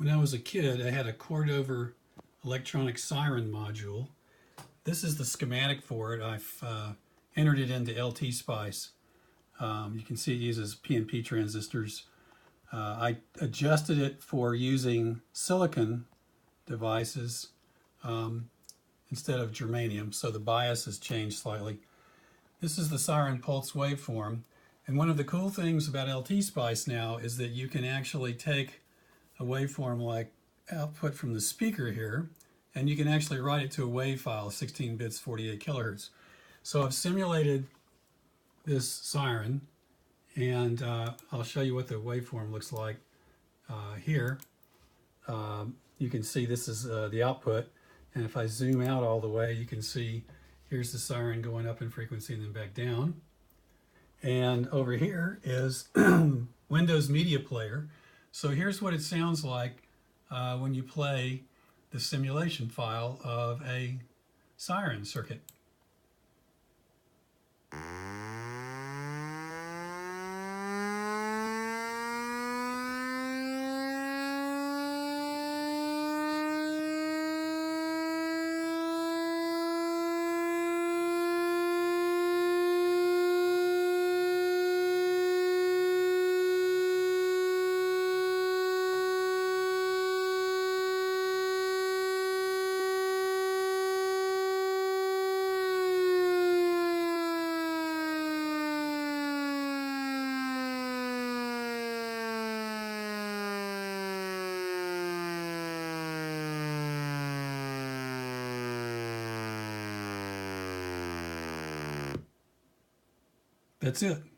When I was a kid, I had a cord-over electronic siren module. This is the schematic for it. I've entered it into LT-Spice. You can see it uses PNP transistors. I adjusted it for using silicon devices instead of germanium, so the bias has changed slightly. This is the siren pulse waveform, and one of the cool things about LT-Spice now is that you can actually take a waveform like output from the speaker here, and you can actually write it to a wave file, 16 bits, 48 kilohertz. So I've simulated this siren, and I'll show you what the waveform looks like here. You can see this is the output, and if I zoom out all the way, you can see here's the siren going up in frequency and then back down. And over here is Windows Media Player. So here's what it sounds like when you play the simulation file of a siren circuit. That's it.